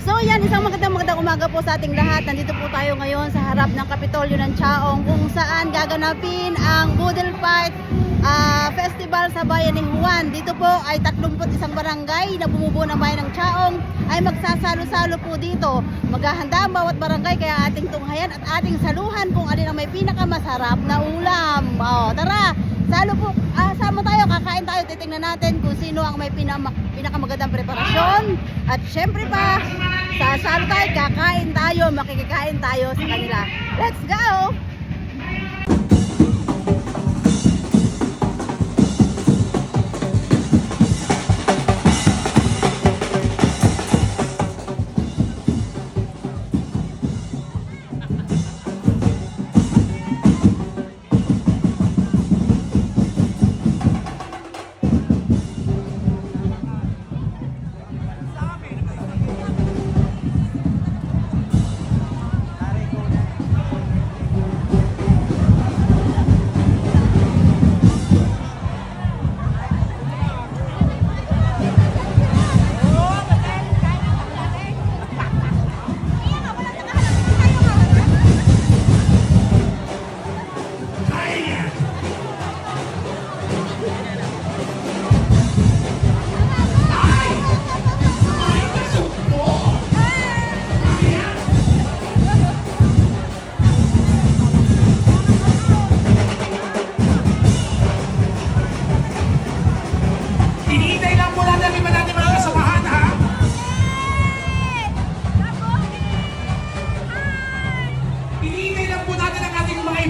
So yan, isang magandang umaga po sa ating lahat. Nandito po tayo ngayon sa harap ng Kapitolyo ng Chaong kung saan gaganapin ang Boodle Fight Festival sa bayan ni Juan. Dito po ay 31 barangay na bumubuo ng bayan ng Chaong ay magsasalo-salo po dito. Maghahanda ang bawat barangay kaya ating tunghayan at ating saluhan kung alin ang may pinakamasarap na ulam. Tara! Salo po, sama tayo, kakain tayo, titingnan natin kung sino ang may pinakamagandang preparasyon. At syempre pa, sasalo tayo, kakain tayo, makikikain tayo sa kanila. Let's go!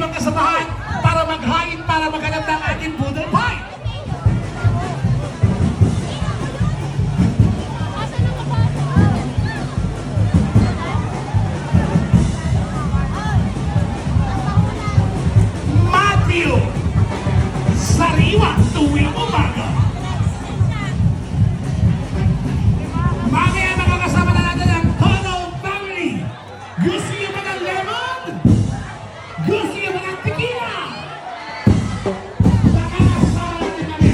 Kasamahan para maghain, para maghanap ng ating Boodle Fight. Matthew Sariwa tuwing umaga. Mamaya makakasama na natin ang Tono Family. Gusto niyo ba ng lemon? Gusto niyo ba ng tequila? Baka kasama natin kami.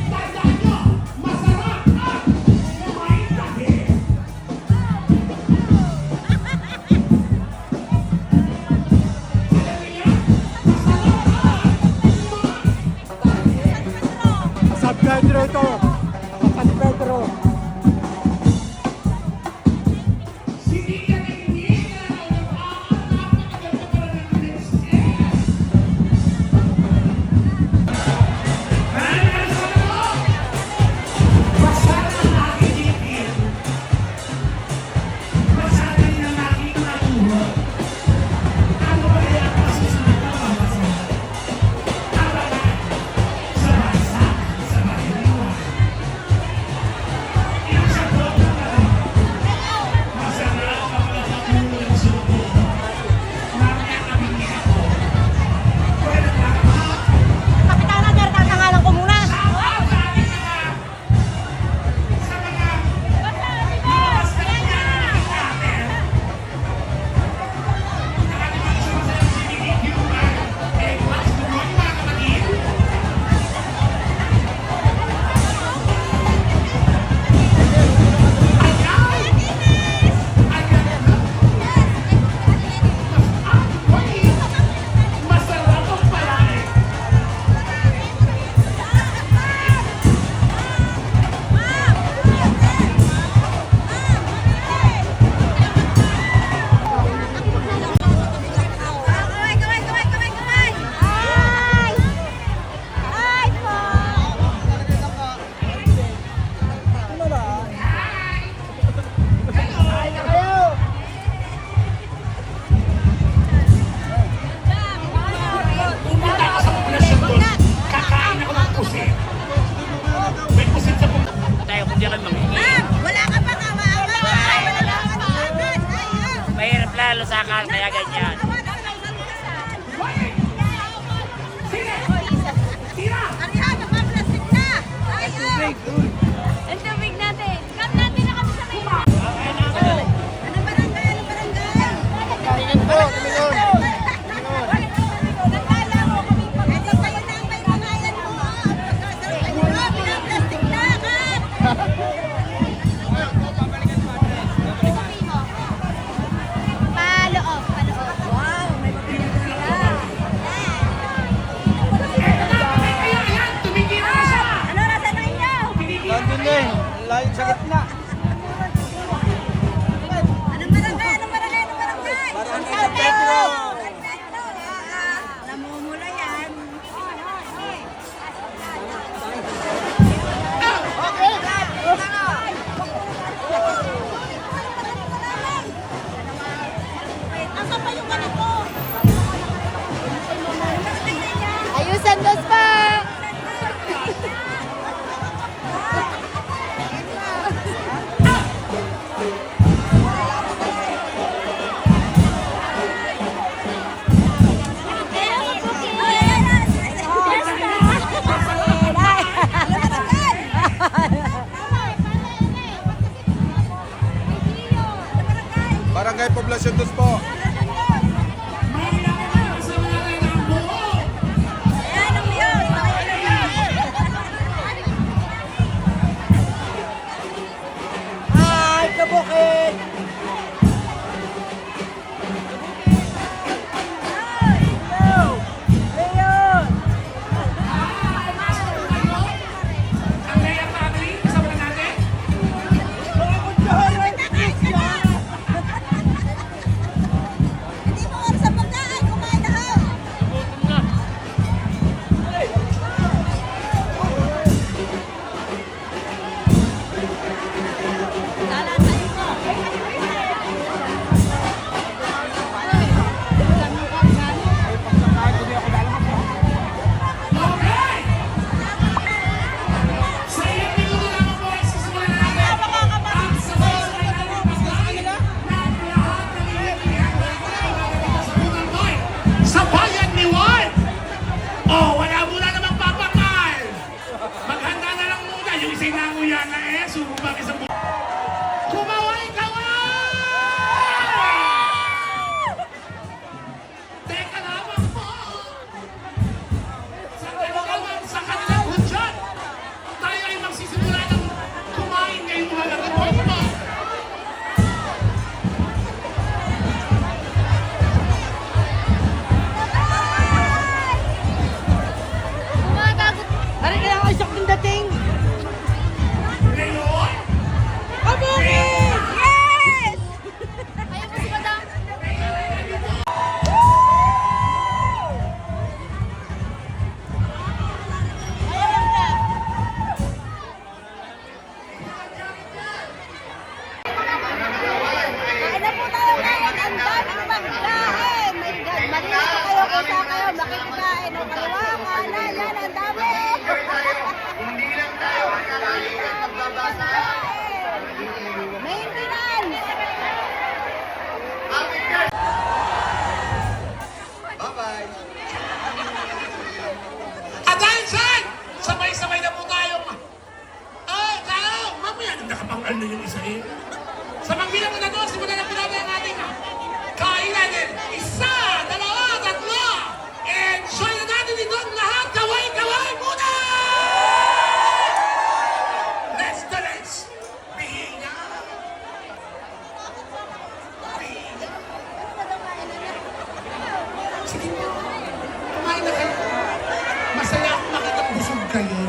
Tandaan nyo, masarap at may tahi. Alam niyo, masarap at may tahi. San Pedro ito. San Pedro. Lalo sa akin, kaya ganyan. Ang tubig natin. Come natin na kami sa may... Anong barangay? Anong barangay? Tingin po, tingin. Nagkala mo kami pa. Ito kayo na ang may pangalan mo. Pagkasarap kayo. Pinaplastic na ka. Layo sa gitna. Anong barangay? Anong barangay? Anong barangay? Barangay San Pedro. Namumula yan. Asa pa yung ganito? Ayusan dos pa! Barangay Poblacion dos po. Mahina ka na, kasama natin ang buo. Ay, kabukid! Ang Leia family, kasama na natin. Hindi mo oras sa pagkain, kumain na ho. Okay! Sa ilang minuto lamang po ay sisimulan na natin ang sabay-sabay natin pagkain ng lahat ng iintindihan na ito sa Bunang Boy sa bayan ni Juan. Oh, wala muna namang papakal. Maghanda na lang muna. Yung isa'y nanguya na sumubang isang buwan. Kumaway-kaway! Teka lamang po. Sa kanilang hudyat, tayo ay magsisimula ng kumain ngayong mga gabi po. Hari kaya ako isok ng dating. Ngayon, Yes! Ayaw mo si Madam? Kain na po tayo ngayon. Ang daming pagkain. My God, malilito kayo kung saan kayo makikikain. O kaliwa, kanan, yan, ang dami. Hindi lang tayo makakain at magbabasa. Maintenance. at dahil dyan, sabay-sabay na po tayong mamaya nagkakapangal na yung isa eh. Sa mangbilang na to, simulan na po natin ang ating kainan. Isa, dalawa, tatlo. Enjoy na natin itong lahat. Kaway-kaway muna! Let's do this. Pihinga. Pihinga. Sige po. Kumain na kayo. Masaya akong makita busog kayo.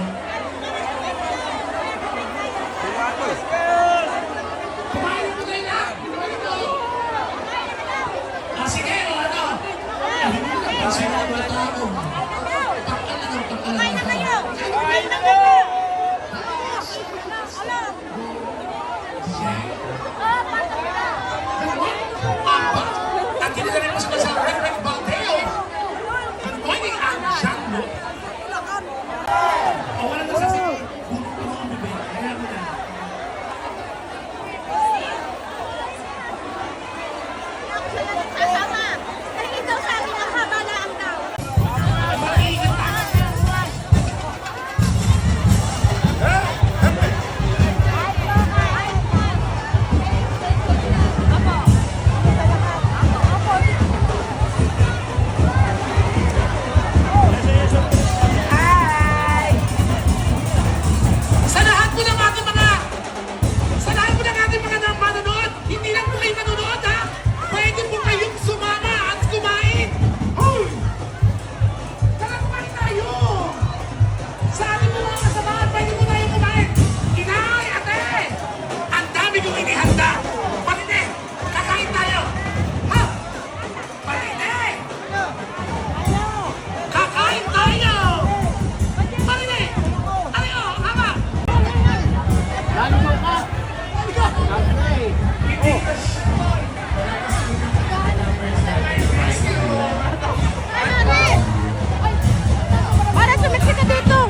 Para sumiksi ka dito.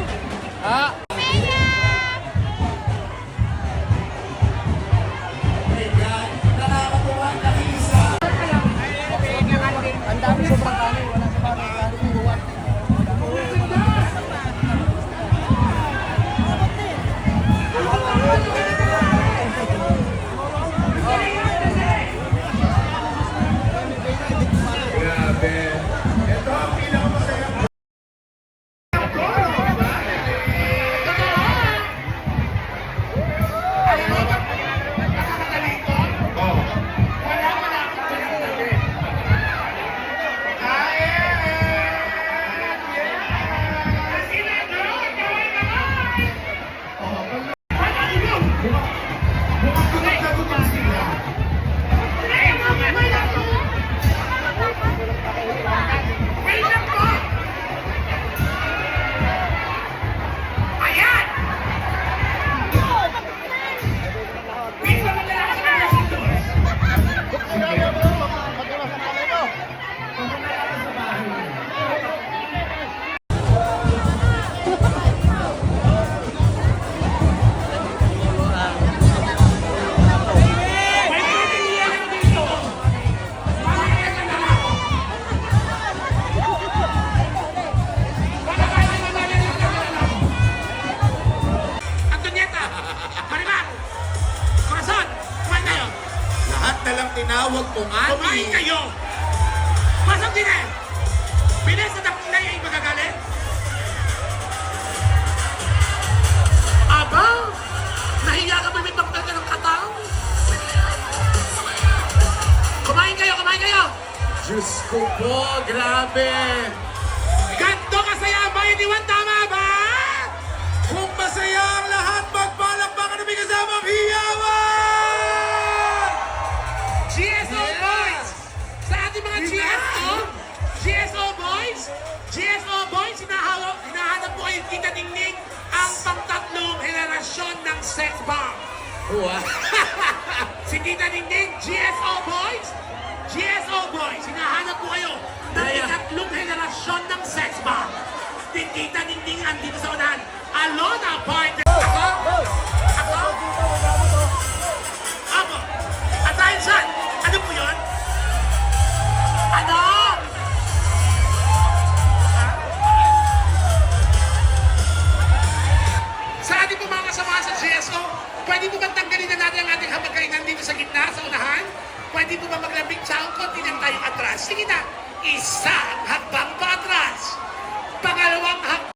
Ang dami sobrang kanin. Wala sa bagay kanin. Buwan. Antonieta! Marimar! Corazon! Kumain kayo! Lahat na lang tinawag kong Kumain kayo! Pasok din eh! Bilis na takulay ay magagalit! Aba! Nahiya ka ba may pagdal ka ng katang? Kumain kayo! Kumain kayo! Diyos ko po, grabe! Ganto kasaya ang bayan ni Juan, tama ba? Kung masaya ang lahat, magpalakpakan na may kasamang hiyawan! GSO Boys! Sa ating mga GSO Boys, hinahanap po kayo Tita Ningning ang pangtatlong henerasyon ng sex bomb. Wow! Si Tita Ningning, GSO Boys, hinahanap po kayo ng ikatlong henerasyon ng sex bomb. Si Tita Ningning andito sa unahan. Alona, partner! Ako? Ako? Attention! Ano po yun? Ano? Sa ating po mga kasama sa GSO, pwede po ba tanggalin na natin ang ating hapagkainan dito sa gitna, sa unahan? Pwede po ba maglambing tsaong konti lang tayo atras? Sige na, isang hakbang pa atras. Pangalawang